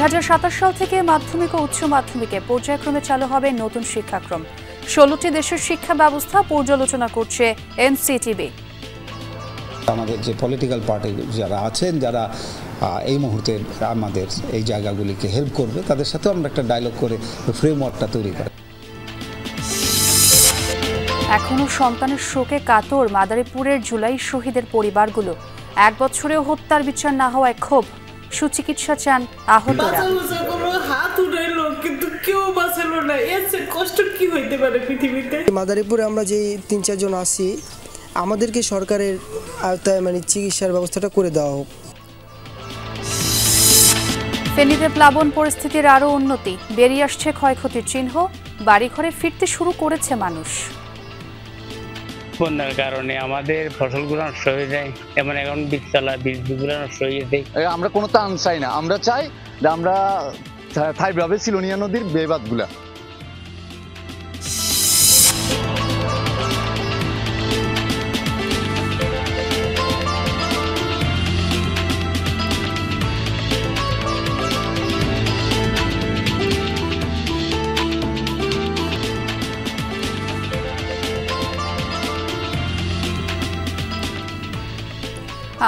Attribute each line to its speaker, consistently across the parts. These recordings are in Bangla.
Speaker 1: 2027 সাল থেকে মাধ্যমিক ও উচ্চ মাধ্যমিকে পর্যায়ক্রমে চালু হবে নতুন শিক্ষাক্রম। 16টি দেশের শিক্ষা ব্যবস্থা পর্যালোচনা করছে এনসিটিবি।
Speaker 2: আমাদের যে পলিটিক্যাল পার্টি যারা আছেন, যারা এই মুহূর্তে আমাদের এই জায়গাগুলিকে হেল্প করবে, তাদের সাথেও আমরা একটা ডায়লগ করে ফ্রেমওয়ার্কটা তৈরি করি।
Speaker 1: এখনো সন্তানের শোকে কাতর মাদারীপুরের জুলাই শহীদের পরিবারগুলো। 1 বছরেও হত্যার বিচার না হওয়ায় ক্ষোভ, সুচিকিৎসা চান আহতরা।
Speaker 3: মাদারীপুরে আমরা যে 3-4 জন আছি, আমাদেরকে সরকারের আওতায় চিকিৎসার ব্যবস্থাটা করে দেওয়া হোক।
Speaker 1: ফেনীতে প্লাবন পরিস্থিতির আরও উন্নতি, বেরিয়ে আসছে ক্ষয়ক্ষতির চিহ্ন, বাড়িঘরে ফিরতে শুরু করেছে মানুষ।
Speaker 4: বন্যার কারণে আমাদের ফসলগুলো নষ্ট হয়ে যায়, যেমন এখন বীজগুলো নষ্ট হয়ে যায়।
Speaker 5: আমরা কোনো ত্রাণ চাই না, আমরা চাই যে আমরা থাইভাবে সিলোনিয়া নদীর বেবাদগুলা।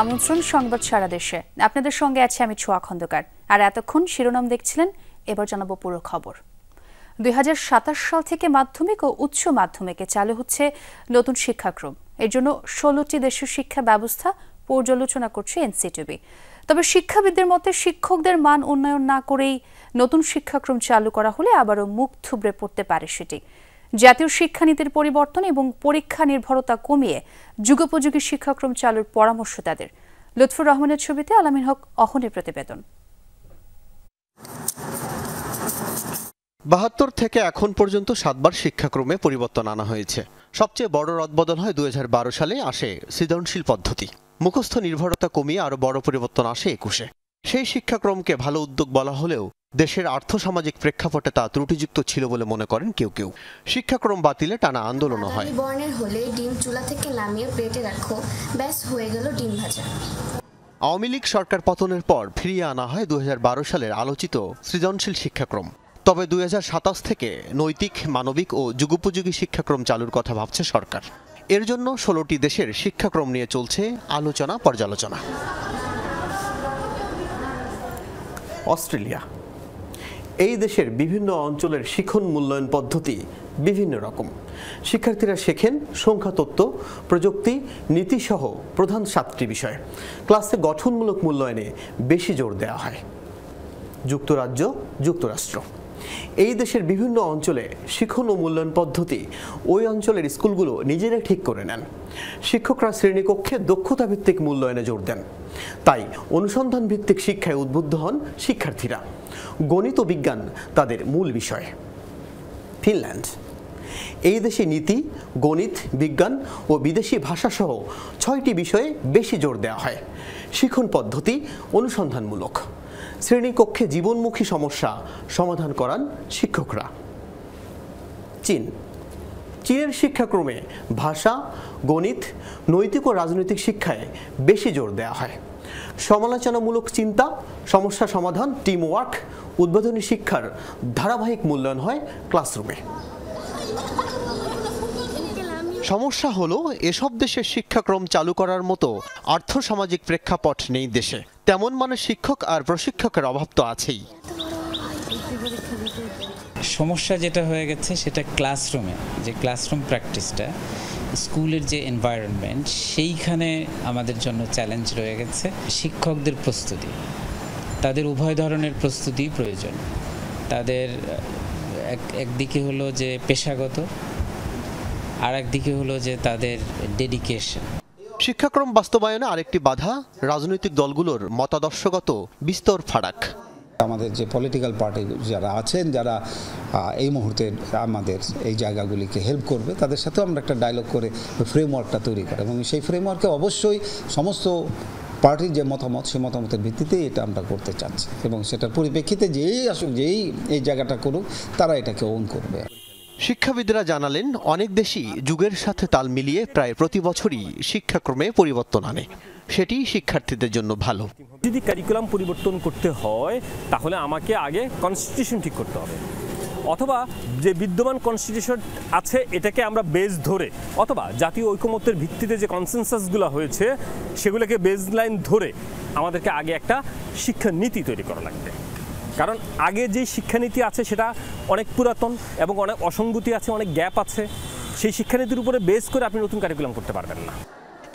Speaker 1: আমন্ত্রণ সংবাদ সারা দেশে, আপনাদের সঙ্গে আছে আমি ছোয়া খন্দকার। আর এতক্ষণ শিরোনাম দেখছিলেন, এবার জানাবো পুরো খবর। 2027 সাল থেকে মাধ্যমিক ও উচ্চ মাধ্যমিকে চালু হচ্ছে নতুন শিক্ষাক্রম। এর জন্য 16টি দেশের শিক্ষা ব্যবস্থা পর্যালোচনা করছে এনসিটিবি। তবে শিক্ষাবিদদের মতে শিক্ষকদের মান উন্নয়ন না করেই নতুন শিক্ষাক্রম চালু করা হলে আবারও মুখ থুবড়ে পড়তে পারে সেটি। জাতীয় শিক্ষানীতির পরিবর্তন এবং পরীক্ষা নির্ভরতা কমিয়ে যুগোপযোগী শিক্ষাক্রম চালুর পরামর্শ তাদের। লুৎফুর রহমানের ছবিতে আলামিন হক অহনের প্রতিবেদন।
Speaker 6: 72 থেকে এখন পর্যন্ত 7 বার শিক্ষাক্রমে পরিবর্তন আনা হয়েছে। সবচেয়ে বড় রদবদল হয় 2012 সালে আসে সৃজনশীল পদ্ধতি। মুখস্থ নির্ভরতা কমিয়ে আরও বড় পরিবর্তন আসে 21-এ। সেই শিক্ষাক্রমকে ভালো উদ্যোগ বলা হলেও দেশের আর্থসামাজিক প্রেক্ষাপটে তা ত্রুটিযুক্ত ছিল বলে মনে করেন কেউ কেউ। শিক্ষাক্রম বাতিলে টানা আন্দোলনও হয়।
Speaker 7: বর্ণের হলে ডিম চুলা থেকে নামিয়ে প্লেটে রাখো, ব্যাস হয়ে গেল ডিম ভাজা।
Speaker 6: আওয়ামী লীগ সরকার পতনের পর ফিরিয়ে আনা হয় 2012 সালের আলোচিত সৃজনশীল শিক্ষাক্রম। তবে 2027 থেকে নৈতিক, মানবিক ও যুগোপযোগী শিক্ষাক্রম চালুর কথা ভাবছে সরকার। এর জন্য 16টি দেশের শিক্ষাক্রম নিয়ে চলছে আলোচনা পর্যালোচনা। অস্ট্রেলিয়া এই দেশের বিভিন্ন অঞ্চলের শিখন মূল্যায়ন পদ্ধতি বিভিন্ন রকম। শিক্ষার্থীরা শেখেন সংখ্যাতত্ত্ব, প্রযুক্তি, নীতিসহ প্রধান 7টি বিষয়। ক্লাসে গঠনমূলক মূল্যায়নে বেশি জোর দেওয়া হয়। যুক্তরাজ্য, যুক্তরাষ্ট্র এই দেশের বিভিন্ন অঞ্চলে শিখন ও মূল্যায়ন পদ্ধতি ওই অঞ্চলের স্কুলগুলো নিজেরাই ঠিক করে নেন। শিক্ষকরা শ্রেণীকক্ষে দক্ষতা ভিত্তিক মূল্যায়নে জোর দেন। তাই অনুসন্ধান ভিত্তিক শিক্ষায় উদ্বুদ্ধ হন শিক্ষার্থীরা। গণিত ও বিজ্ঞান তাদের মূল বিষয়। ফিনল্যান্ড এই দেশে নীতি, গণিত, বিজ্ঞান ও বিদেশি ভাষাসহ 6টি বিষয়ে বেশি জোর দেওয়া হয়। শিখন পদ্ধতি অনুসন্ধানমূলক। শ্রেণীকক্ষে জীবনমুখী সমস্যা সমাধান করান শিক্ষকরা। চীনের শিক্ষাক্রমে ভাষা, গণিত, নৈতিক ও রাজনৈতিক শিক্ষায় বেশি জোর দেওয়া হয়। সমালোচনামূলক চিন্তা, সমস্যা সমাধান, টিম ওয়ার্ক, উদ্বোধনী শিক্ষার ধারাবাহিক মূল্যায়ন হয় ক্লাসরুমে। সমস্যা হলো এসব দেশের শিক্ষাক্রম চালু করার মতো আর্থসামাজিক প্রেক্ষাপট নেই দেশে। তেমন মানের শিক্ষক আর প্রশিক্ষকের অভাব তো আছেই।
Speaker 8: সমস্যা যেটা হয়ে গেছে সেটা ক্লাসরুমে, যে ক্লাসরুম প্র্যাকটিসটা, স্কুলের যে এনভায়রনমেন্ট, সেইখানে আমাদের জন্য চ্যালেঞ্জ রয়ে গেছে। শিক্ষকদের প্রস্তুতি, তাদের উভয় ধরনের প্রস্তুতি প্রয়োজন। তাদের একদিকে হলো যে পেশাগত, আর একদিকে হলো যে তাদের ডেডিকেশন।
Speaker 6: শিক্ষাক্রম বাস্তবায়নে আরেকটি বাধা রাজনৈতিক দলগুলোর মতাদর্শগত বিস্তর ফারাক।
Speaker 2: আমাদের যে পলিটিক্যাল পার্টি যারা আছেন, যারা এই মুহূর্তে আমাদের এই জায়গাগুলিকে হেল্প করবে, তাদের সাথেও আমরা একটা ডায়লগ করে ফ্রেমওয়ার্কটা তৈরি করি। এবং সেই ফ্রেমওয়ার্কে অবশ্যই সমস্ত পার্টির যে মতামত, সেই মতামতের ভিত্তিতেই এটা আমরা করতে চাচ্ছি। এবং সেটার পরিপ্রেক্ষিতে যেই আসুক, যেই এই জায়গাটা করুক, তারা এটাকে ওন করবে।
Speaker 6: শিক্ষাবিদরা জানালেন অনেক দেশই যুগের সাথে তাল মিলিয়ে প্রায় প্রতি বছরই শিক্ষাক্রমে পরিবর্তন আনে। সেটি শিক্ষার্থীদের জন্য ভালো।
Speaker 9: যদি কারিকুলাম পরিবর্তন করতে হয় তাহলে আমাকে আগে কনস্টিটিউশন ঠিক করতে হবে, অথবা যে বিদ্যমান কনস্টিটিউশন আছে এটাকে আমরা বেস ধরে, অথবা জাতীয় ঐকমত্যের ভিত্তিতে যে কনসেনসাসগুলো হয়েছে সেগুলোকে বেস লাইন ধরে আমাদেরকে আগে একটা শিক্ষানীতি তৈরি করা লাগবে। কারণ আগে যে শিক্ষানীতি আছে সেটা অনেক পুরাতন এবং অনেক অসঙ্গতি আছে, অনেক গ্যাপ আছে। সেই শিক্ষানীতির উপরে বেস করে আপনি নতুন কারিকুলাম করতে পারবেন না।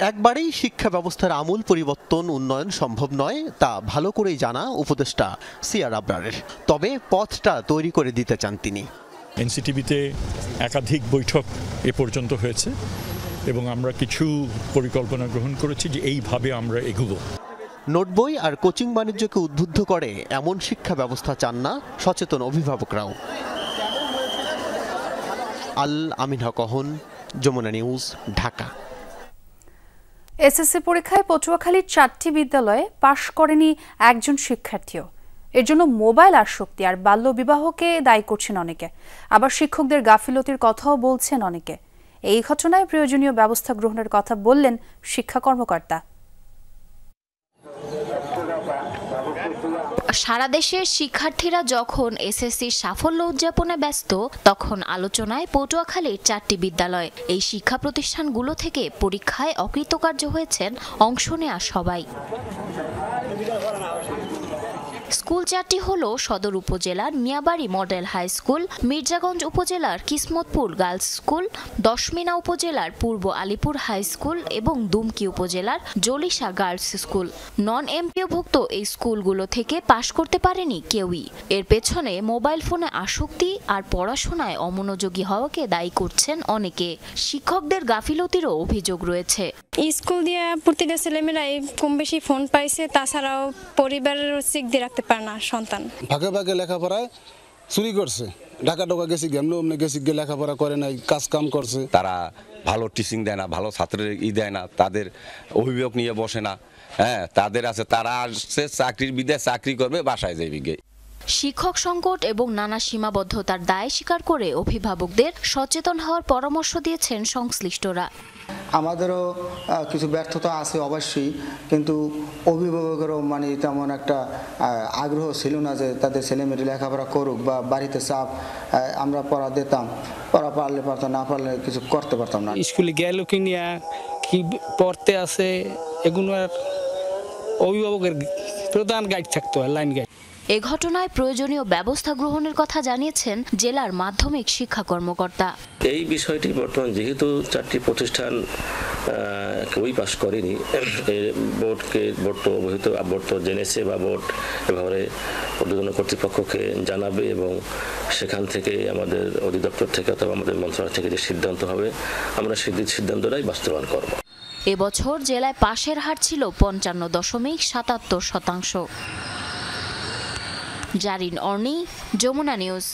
Speaker 6: একবারেই শিক্ষা ব্যবস্থার আমূল পরিবর্তন উন্নয়ন সম্ভব নয়, তা ভালো করেই জানা উপদেষ্টা সিআর আবরারের। তবে পথটা তৈরি করে দিতে চান তিনি।
Speaker 10: এনসিটিভিতে একাধিক বৈঠক এ পর্যন্ত হয়েছে এবং আমরা কিছু পরিকল্পনা গ্রহণ করেছি যে এইভাবে আমরা এগোবো।
Speaker 6: নোটবই আর কোচিং বাণিজ্যকে উদ্বুদ্ধ করে এমন শিক্ষা ব্যবস্থা চান না সচেতন অভিভাবকরাও। আল আমিন হক অহন, যমুনা নিউজ, ঢাকা।
Speaker 1: এসএসসি পরীক্ষায় পটুয়াখালীর 4টি বিদ্যালয়ে পাশ করেনি একজন শিক্ষার্থীও। এর জন্য মোবাইল আসক্তি আর বাল্যবিবাহকে দায়ী করছেন অনেকে, আবার শিক্ষকদের গাফিলতির কথাও বলছেন অনেকে। এই ঘটনায় প্রয়োজনীয় ব্যবস্থা গ্রহণের কথা বললেন শিক্ষা কর্মকর্তা।
Speaker 11: সারা দেশের শিক্ষার্থীরা যখন এসএসসির সাফল্য উদযাপনে ব্যস্ত, তখন আলোচনায় পটুয়াখালীর 4টি বিদ্যালয়। এই শিক্ষা প্রতিষ্ঠানগুলো থেকে পরীক্ষায় অকৃতকার্য হয়েছেন অংশ নেয়া সবাই। স্কুল 4টি হলো সদর উপজেলার Miyabari model high school, Mirzaganj উপজেলার কিসমতপুর গার্লস স্কুল, দশমিনা উপজেলার পূর্ব আলিপুর হাই স্কুল এবং দুমকি উপজেলার জলিশা গার্লস স্কুল। নন এমপিওভুক্ত এই স্কুলগুলো থেকে পাশ করতে পারেনি কেউই। এর পেছনে মোবাইল ফোনে আসক্তি আর পড়াশোনায় অমনোযোগী হওয়াকে দায়ী করছেন অনেকে। শিক্ষকদের গাফিলতিরও অভিযোগ রয়েছে।
Speaker 12: স্কুল দিয়ে প্রতিটা ছেলেমেয়েরাই কম বেশি ফোন পাইছে, তাছাড়াও পরিবারের সিক দিয়ে রাখতে পারে না সন্তান।
Speaker 13: ভাগে ভাগে লেখাপড়ায় চুরি করছে, ঢাকা ঢোকা গেছি এমনি গেছি গিয়ে লেখাপড়া করে নাই, কাজ কাম করছে।
Speaker 14: তারা ভালো টিচিং দেয় না, ভালো ছাত্রের দেয় না, তাদের অভিভাবক নিয়ে বসে না। হ্যাঁ, তাদের আছে, তারা আসছে চাকরির বিদায় চাকরি করবে, বাসায় যাইবে গিয়ে।
Speaker 11: শিক্ষক সংকট এবং নানা সীমাবদ্ধতার দায় স্বীকার করে অভিভাবকদের সচেতন হওয়ার পরামর্শ দিয়েছেন সংশ্লিষ্টরা।
Speaker 15: আমাদেরও কিছু ব্যর্থতা আছে অবশ্যই, কিন্তু অভিভাবকেরও মানে তেমন একটা আগ্রহ ছিল না যে তাদের ছেলেমেয়েরা লেখাপড়া করুক, বা বাড়িতে চাপ আমরা পড়া দিতাম, পড়া পারলে পারতাম, না পারলে কিছু করতে পারতাম না।
Speaker 16: স্কুলে গেল কি নিয়ে কি পড়তে আছে এগুলো অভিভাবকের প্রধান গাইড থাকতে হয়, লাইন গাইড।
Speaker 11: এ ঘটনায় প্রয়োজনীয় ব্যবস্থা গ্রহণের কথা জানিয়েছেন জেলার মাধ্যমিক শিক্ষা কর্মকর্তা।
Speaker 17: এই বিষয়টি বর্তমান যেহেতু 4টি প্রতিষ্ঠান কেউই পাশ করেনি, বোর্ড তো জেনেছে বা বোর্ড এভাবে ঊর্ধ্বতন কর্তৃপক্ষকে জানাবে এবং সেখান থেকে আমাদের অধিদপ্তর থেকে অথবা আমাদের মন্ত্রণালয় থেকে যে সিদ্ধান্ত হবে আমরা সেই সিদ্ধান্তটাই বাস্তবায়ন করব।
Speaker 11: এবছর জেলায় পাশের হার ছিল 55.77%। Zarin অর্নি, Jamuna news.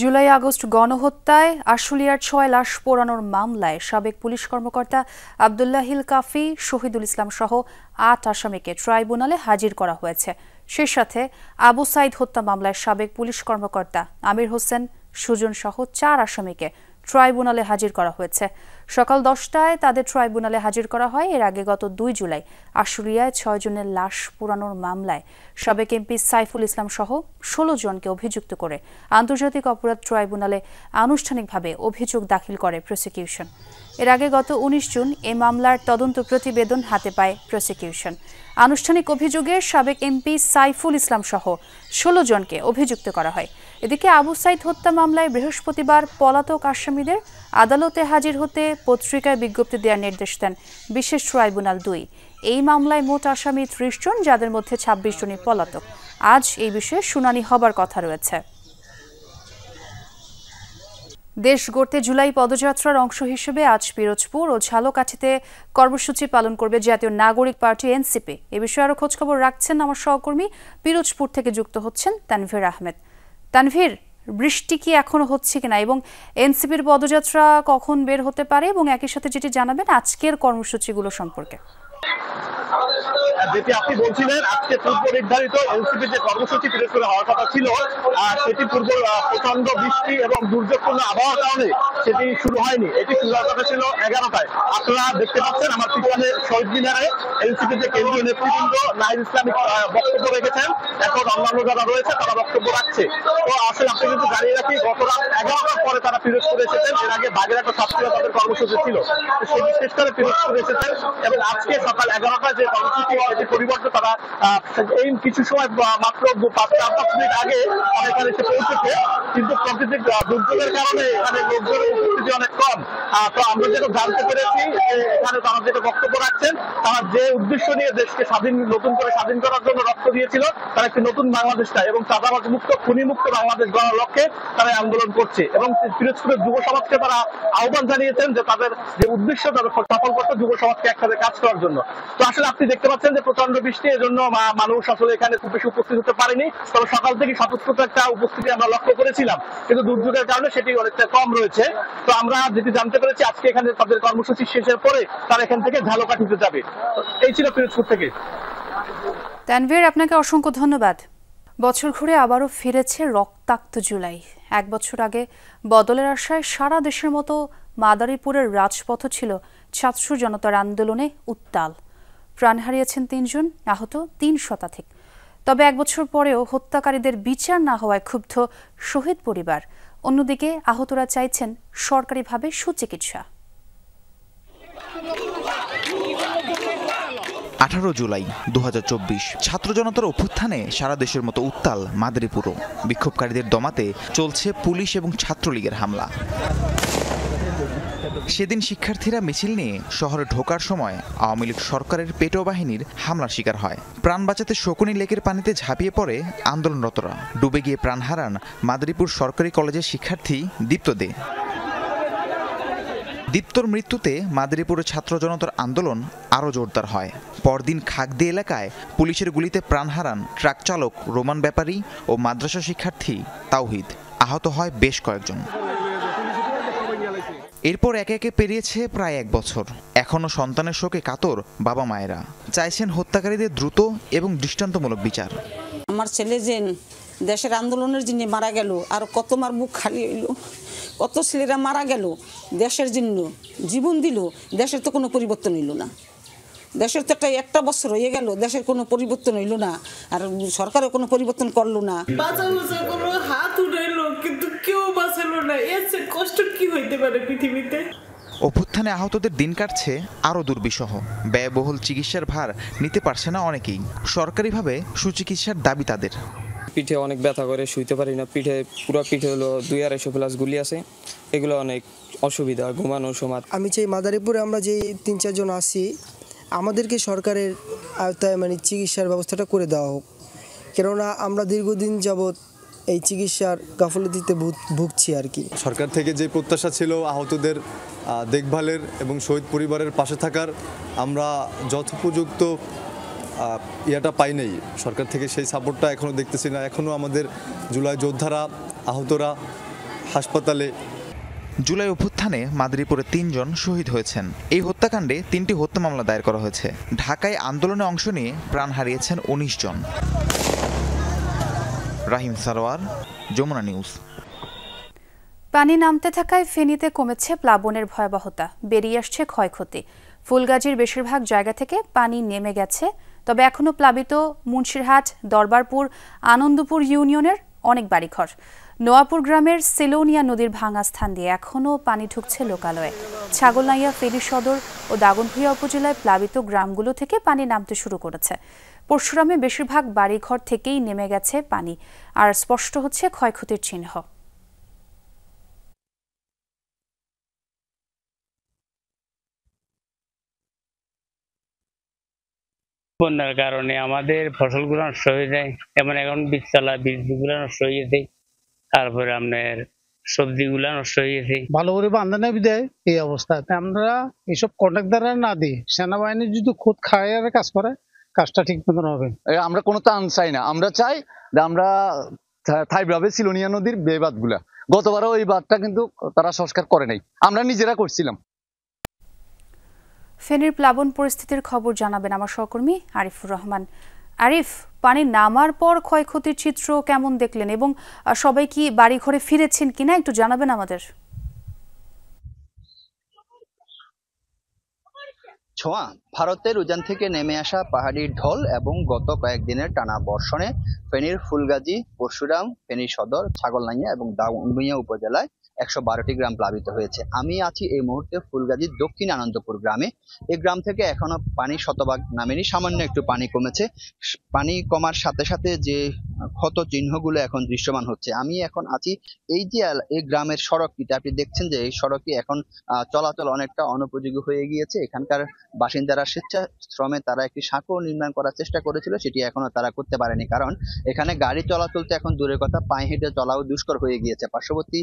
Speaker 1: July August গণহত্যায় আশুলিয়ার 6 লাশ পোড়ানোর মামলায় সাবেক পুলিশ কর্মকর্তা আব্দুল্লাহিল কাফি, শহীদুল ইসলাম সহ 8 আসামিকে ট্রাইব্যুনালে হাজির করা হয়েছে। সেই সাথে আবু সাইদ হত্যা মামলায় সাবেক পুলিশ কর্মকর্তা আমির হোসেন, সুজন সহ 4 আসামিকে ট্রাইব্যুনালে হাজির করা হয়েছে। সকাল 10টায় তাদের ট্রাইব্যুনালে হাজির করা হয়। এর আগে গত 2 জুলাই আশুলিয়ায় 6 জনের লাশ পোড়ানোর মামলায় সাবেক এমপি সাইফুল ইসলাম সহ 16 জনকে অভিযুক্ত করে আন্তর্জাতিক অপরাধ ট্রাইব্যুনালে আনুষ্ঠানিকভাবে অভিযোগ দাখিল করে প্রসিকিউশন। এর আগে গত 19 জুন এ মামলার তদন্ত প্রতিবেদন হাতে পায় প্রসিকিউশন। আনুষ্ঠানিক অভিযোগে সাবেক এমপি সাইফুল ইসলাম সহ 16 জনকে অভিযুক্ত করা হয়। এদিকে আবু সাইদ হত্যা মামলায় বৃহস্পতিবার পলাতক আসামিদের আদালতে হাজির হতে পত্রিকায় বিজ্ঞপ্তি দেওয়ার নির্দেশ দেন বিশেষ ট্রাইব্যুনাল 2। এই মামলায় মোট আসামি 30 জন, যাদের মধ্যে 26 জনই পলাতক। আজ এই বিষয়ে শুনানি হবার কথা রয়েছে। দেশ গড়তে জুলাই পদযাত্রার অংশ হিসেবে আজ পিরোজপুর ও ঝালকাঠিতে কর্মসূচি পালন করবে জাতীয় নাগরিক পার্টি এনসিপি। এ বিষয়ে আরো খোঁজখবর রাখছেন আমার সহকর্মী, পিরোজপুর থেকে যুক্ত হচ্ছেন তানভীর আহমেদ। তানভীর, বৃষ্টি কি এখনো হচ্ছে কিনা এবং এনসিপির পদযাত্রা কখন বের হতে পারে, এবং একই সাথে যেটি জানাবেন আজকের কর্মসূচিগুলো সম্পর্কে?
Speaker 18: যেটি আপনি বলছিলেন আজকে পূর্ব নির্ধারিত এনসিপি যে কর্মসূচি পিরোজপুরে হওয়ার কথা ছিল সেটি পূর্ব প্রচন্ড বৃষ্টি এবং দুর্যোগপূর্ণ আবহাওয়ার কারণে সেটি শুরু হয়নি। এটি শুরু হওয়ার কথা ছিল 11টায়। আপনারা দেখতে পাচ্ছেন আমার পিছনে শহীদ মিনারে এনসিপি যে কেন্দ্রীয় নেতৃবৃন্দ নাহিদ ইসলামিক বক্তব্য রেখেছেন, এখন অন্যান্য যারা রয়েছে তারা বক্তব্য রাখছে। তো আসলে আপনি কিন্তু দাঁড়িয়ে রাখি গত রাত 11টার পরে তারা পিরোজপুরে এসেছেন। এর আগে বাগেরহাট ছাত্রীরা তাদের কর্মসূচি ছিল, সেটি শেষ করে পিরোজপুরে এসেছেন এবং আজকে সকাল 11টায় যে কর্মসূচি এটি পরিবর্তে তারা এই কিছু সময় মাত্র 5-4 মিনিট আগে তারা এখানে এসে পৌঁছেছে। কিন্তু প্রাকৃতিক দুর্যোগের কারণে এখানে লোকজনের উপস্থিতি অনেক কম। তো আমরা যেটা জানতে পেরেছি যে এখানে তারা যেটা বক্তব্য রাখছেন, তারা যে উদ্দেশ্য নিয়ে দেশকে নতুন করে স্বাধীন করার জন্য রক্ত দিয়েছিল, তারা একটি নতুন বাংলাদেশটা এবং চাঁদাবাজ মুক্ত খুনি মুক্ত বাংলাদেশ গড়ার লক্ষ্যে তারা আন্দোলন করছে এবং পিরোজপুরের যুব সমাজকে তারা আহ্বান জানিয়েছেন যে তাদের যে উদ্দেশ্য তাদের সফল করতে যুব সমাজকে একসাথে কাজ করার জন্য। তো আসলে আপনি দেখতে পাচ্ছেন যে প্রচন্ড বৃষ্টি, এজন্য মানুষ আসলে এখানে খুব বেশি উপস্থিত হতে পারেনি। তবে সকাল থেকে স্বতঃস্ফূর্ত একটা উপস্থিতি আমরা লক্ষ্য করেছিলাম, কিন্তু দুর্যোগের কারণে সেটি অনেকটা কম রয়েছে। তো আমরা যেটি জানতে পেরেছি আজকে এখানে তাদের কর্মসূচি শেষের পরে তারা এখান থেকে ঝালকাঠিতে যাবে। এই ছিল পিরোজপুর থেকে।
Speaker 1: তানভীর, আপনাকে অসংখ্য ধন্যবাদ। বছর ঘুরে আবারও ফিরেছে রক্তাক্ত জুলাই। 1 বছর আগে বদলের আশায় সারা দেশের মতো মাদারীপুরের রাজপথ ছিল ছাত্র জনতার আন্দোলনে উত্তাল। প্রাণ হারিয়েছেন 3 জন, আহত 3 শতাধিক। তবে 1 বছর পরেও হত্যাকারীদের বিচার না হওয়ায় ক্ষুব্ধ শহীদ পরিবার। অন্যদিকে আহতরা চাইছেন সরকারিভাবে সুচিকিৎসা।
Speaker 19: 18 জুলাই 2024 ছাত্র জনতার অভ্যুত্থানে সারা দেশের মতো উত্তাল মাদারীপুরও। বিক্ষোভকারীদের দমাতে চলছে পুলিশ এবং ছাত্রলীগের হামলা। সেদিন শিক্ষার্থীরা মিছিল নিয়ে শহরে ঢোকার সময় আওয়ামী লীগ সরকারের পেটো বাহিনীর হামলার শিকার হয়। প্রাণ বাঁচাতে শকুনি লেকের পানিতে ঝাঁপিয়ে পড়ে আন্দোলনরতরা। ডুবে গিয়ে প্রাণ হারান মাদারীপুর সরকারি কলেজের শিক্ষার্থী দীপ্ত দে। দীপ্তর মৃত্যুতে মাদারীপুরের ছাত্র জনতার আন্দোলন আরও জোরদার হয়। পরদিন খাগদি এলাকায় পুলিশের গুলিতে প্রাণ হারান ট্রাক চালক রোমান ব্যাপারী ও মাদ্রাসা শিক্ষার্থী তাওহিদ। আহত হয় বেশ কয়েকজন। এরপর একে একে পেরিয়েছে প্রায় 1 বছর। এখনও সন্তানের শোকে কাতর বাবা মায়েরা। চাইছেন হত্যাকারীদের দ্রুত এবং দৃষ্টান্তমূলক বিচার।
Speaker 20: আমার ছেলে যে দেশের আন্দোলনের জন্য মারা গেল, আর কত মার বুক খালি হইল, কত ছেলেরা মারা গেল দেশের জন্য, জীবন দিল, দেশের তো কোনো পরিবর্তন হইল না। দেশের তো একটা বছর হয়ে গেল, দেশের কোনো পরিবর্তন হইল না, আর সরকারও কোনো পরিবর্তন করলো না।
Speaker 21: কোনো হাত উঠাইলো কিন্তু কেউ বাঁচালো না। এর চেয়ে কষ্ট কি হইতে পারে পৃথিবীতে?
Speaker 19: অভ্যুত্থানে আহতদের দিন কাটছে আরও দুর্বিষহ। ব্যয়বহুল চিকিৎসার ভার নিতে পারছে না অনেকেই। সরকারিভাবে সুচিকিৎসার দাবি তাদের।
Speaker 22: পিঠে অনেক ব্যথা করে, শুইতে পারি না। পুরো পিঠে হলো 200-250 প্লাস গুলি আছে, এগুলো অনেক অসুবিধা, ঘুমানোর সময়।
Speaker 3: আমি চাই মাদারীপুরে আমরা যে 3-4 জন আছি, আমাদেরকে সরকারের আওতায় চিকিৎসার ব্যবস্থাটা করে দেওয়া হোক। কেননা আমরা দীর্ঘদিন যাবৎ এই চিকিৎসার গাফলতিতে ভুগছি আর কি।
Speaker 23: সরকার থেকে যে প্রত্যাশা ছিল আহতদের দেখভালের এবং শহীদ পরিবারের পাশে থাকার, আমরা যথোপযুক্ত ইয়াটা পাই নাই। সরকার থেকে সেই সাপোর্টটা এখনও দেখতেছি না। এখনও আমাদের জুলাই যোদ্ধারা আহতরা হাসপাতালে।
Speaker 19: জুলাই অভ্যুত্থানে মাদারীপুরে 3 জন শহীদ হয়েছেন। এই হত্যাকাণ্ডে 3টি হত্যা মামলা দায়ের করা হয়েছে। ঢাকায় আন্দোলনে অংশ নিয়ে প্রাণ হারিয়েছেন 19 জন। রাহিম সারোয়ার, যমুনা নিউজ।
Speaker 1: পানি নামতে থাকায় ফেনীতে কমেছে প্লাবনের ভয়াবহতা, বেরিয়ে আসছে ক্ষয়ক্ষতি। ফুলগাজীর বেশিরভাগ জায়গা থেকে পানি নেমে গেছে, তবে এখনও প্লাবিত মুন্সিরহাট, দরবারপুর, আনন্দপুর ইউনিয়নের অনেক বাড়িঘর। নোয়াপুর গ্রামের সেলোনিয়া নদীর ভাঙা স্থান দিয়ে এখনও পানি ঢুকছে লোকালয়ে। ছাগলনাইয়া, ফেনী সদর ও দাগনভূঞা উপজেলায় প্লাবিত গ্রামগুলো থেকে পানি নামতে শুরু করেছে। পরশুরামে বেশিরভাগ বাড়িঘর থেকেই নেমে গেছে পানি, আর স্পষ্ট হচ্ছে ক্ষয়ক্ষতির চিহ্ন।
Speaker 4: বন্যার কারণে আমাদের ফসলগুলো নষ্ট হয়ে যায়, যেমন এখন বীজগুলো নষ্ট হয়ে গেছে, তারপরে আপনার সবজিগুলা নষ্ট হয়ে গেছে।
Speaker 24: ভালো করে বান্ধা নেই বিদায় এই অবস্থা। আমরা এইসব কন্ট্রাক্টররা না দিই, সেনাবাহিনী যদি খুদ খায় আর কাজ করে, কাজটা ঠিক মতন হবে।
Speaker 5: আমরা কোনো ত্রাণ চাই না, আমরা চাই যে আমরা থাইভাবে সিলোনিয়া নদীর বেবাদগুলা, গতবারও এই বাঁধটা কিন্তু তারা সংস্কার করে নাই, আমরা নিজেরা করছিলাম।
Speaker 1: ফেনীর প্লাবন পরিস্থিতির খবর জানাবেন আমার সহকর্মী আরিফুর রহমান। আরিফ, পানি নামার পর ক্ষয়ক্ষতির চিত্র কেমন দেখলেন এবং সবাই কি বাড়ি ঘরে ফিরেছেন কিনা একটু জানাবেন আমাদের।
Speaker 2: ছোঁয়া, ভারতের উজান থেকে নেমে আসা পাহাড়ি ঢল এবং গত কয়েকদিনের টানা বর্ষণে ফেনীর ফুলগাজী, পরশুরাম, ফেনী সদর, ছাগলনাইয়া এবং দাগনভূঞা উপজেলায় 112টি গ্রাম প্লাবিত হয়েছে। আমি আছি এই মুহূর্তে ফুলগাজীর দক্ষিণ আনন্দপুর গ্রামে। এই গ্রাম থেকে এখনো পানি শতভাগ নামেনি, সামান্য একটু পানি কমেছে। পানি কমার সাথে সাথে যে ক্ষত চিহ্নগুলো এখন দৃশ্যমান হচ্ছে। আমি এখন আছি এই যে এই গ্রামের সড়কটিতে, আপনি দেখছেন যে এই সড়কটি এখন চলাচল অনেকটা অনুপযোগী হয়ে গিয়েছে। এখানকার বাসিন্দারা স্বেচ্ছাশ্রমে তারা একটি সাঁকো নির্মাণ করার চেষ্টা করেছিল, সেটি এখনো তারা করতে পারেনি, কারণ এখানে গাড়ি চলাচল তো এখন দূরের কথা, পায়ে হেঁটে চলাও দুষ্কর হয়ে গিয়েছে। পার্শ্ববর্তী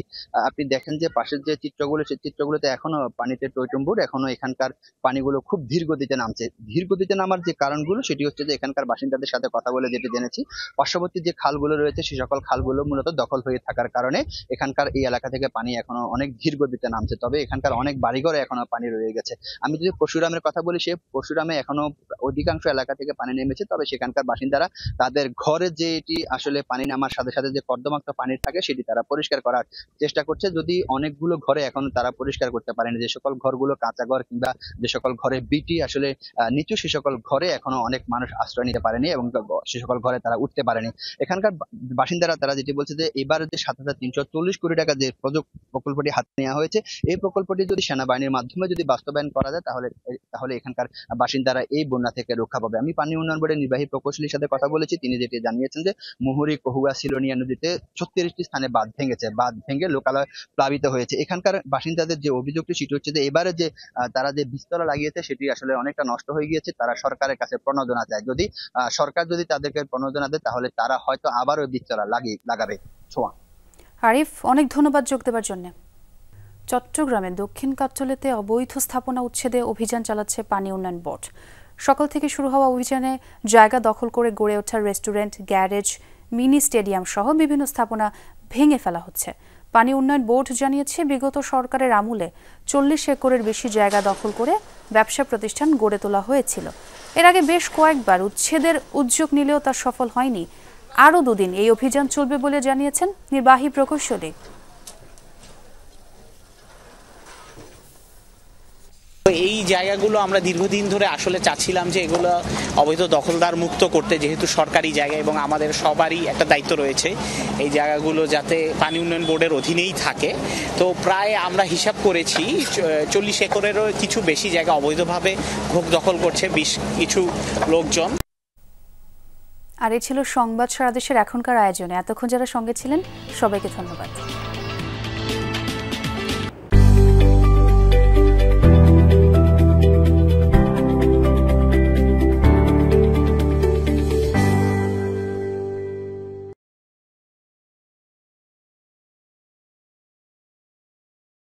Speaker 2: আপনি দেখেন যে পাশের যে চিত্রগুলো, সেই চিত্রগুলোতে এখনো পানিতে টইটুম্বুর, এখনো এখানকার পানিগুলো খুব ধীর গতিতে নামছে। ধীর গতিতে নামার যে কারণগুলো সেটি হচ্ছে যে এখানকার বাসিন্দাদের সাথে কথা বলে যেটি জেনেছি, পার্শ্ববর্তী যে খালগুলো রয়েছে সেই সকল খালগুলো মূলত দখল হয়ে থাকার কারণে এখানকার এই এলাকা থেকে পানি এখনো অনেক ধীর গতিতে নামছে। তবে এখানকার অনেক বাড়িঘরে এখনো পানি রয়ে গেছে। আমি যদি পরশুরামের কথা বলি, সে পরশুরামে এখনো অধিকাংশ এলাকা থেকে পানি নেমেছে, তবে সেখানকার বাসিন্দারা তাদের ঘরে যে এটি আসলে পানি নামার সাথে সাথে যে কর্দমাক্ত পানি থাকে সেটি তারা পরিষ্কার করার চেষ্টা করছে। যদি অনেকগুলো ঘরে এখন তারা পরিষ্কার করতে পারেনি, যে সকল ঘরগুলো কাঁচা ঘর কিংবা যে সকল ঘরে বিটি আসলে নিচু, সে সকল ঘরে এখনো অনেক মানুষ আশ্রয় নিতে পারেনি এবং সে সকল ঘরে তারা উঠতে পারেনি। এখানকার বাসিন্দারা তারা যেটি বলছে যে এবার যে 7,340 কোটি টাকা যে প্রকল্পটি হাতে নেওয়া হয়েছে, এই প্রকল্পটি যদি সেনাবাহিনীর মাধ্যমে যদি বাস্তবায়ন করা যায় তাহলে এখানকার বাসিন্দারা এই বন্যা থেকে রক্ষা পাবে। আমি পানি উন্নয়ন বোর্ডের নির্বাহী প্রকৌশলীর সাথে কথা বলেছি, তিনি যেটি জানিয়েছেন যে মুহুরী, কহুয়া, সিলোনিয়া নদীতে 36টি স্থানে বাঁধ ভেঙেছে, বাঁধ ভেঙে লোকালয় প্লাবিত হয়েছে। এখানকার বাসিন্দাদের যে অভিযোগটি সেটি হচ্ছে যে এবারে যে তারা যে বীজতলা লাগিয়েছে সেটি আসলে অনেকটা নষ্ট হয়ে গিয়েছে। তারা সরকারের কাছে প্রণোদনা চায়, যদি সরকার যদি তাদেরকে প্রণোদনা দেয় তাহলে তারা হয়তো আবারও বীজতলা লাগাবে। ছোঁয়া।
Speaker 1: আরিফ, অনেক ধন্যবাদ যোগ দেওয়ার জন্য। চট্টগ্রামের দক্ষিণ কাট্টলিতে অবৈধ স্থাপনা উচ্ছেদে অভিযান চালাচ্ছে পানি উন্নয়ন বোর্ড। সকাল থেকে শুরু হওয়া অভিযানে জায়গা দখল করে গড়ে ওঠা রেস্টুরেন্ট, গ্যারেজ, মিনি স্টেডিয়াম সহ বিভিন্ন স্থাপনা ভেঙে ফেলা হচ্ছে। পানি উন্নয়ন বোর্ড জানিয়েছে, বিগত সরকারের আমলে 40 একরের বেশি জায়গা দখল করে ব্যবসা প্রতিষ্ঠান গড়ে তোলা হয়েছিল। এর আগে বেশ কয়েকবার উচ্ছেদের উদ্যোগ নিলেও তা সফল হয়নি। আরও 2 দিন এই অভিযান চলবে বলে জানিয়েছেন নির্বাহী প্রকৌশলী।
Speaker 7: এই জায়গাগুলো আমরা দীর্ঘদিন ধরে আসলে চাচ্ছিলাম যে এগুলো অবৈধ দখলদার মুক্ত করতে, যেহেতু সরকারি জায়গা এবং আমাদের সবারই একটা দায়িত্ব রয়েছে এই জায়গাগুলো যাতে পানি উন্নয়ন বোর্ডের অধীনেই থাকে। তো প্রায় আমরা হিসাব করেছি 40 একরেরও কিছু বেশি জায়গা অবৈধভাবে ভোগ দখল করছে কিছু লোকজন।
Speaker 1: আর এই ছিল সংবাদ সারা দেশের এখনকার আয়োজনে। এতক্ষণ যারা সঙ্গে ছিলেন সবাইকে ধন্যবাদ।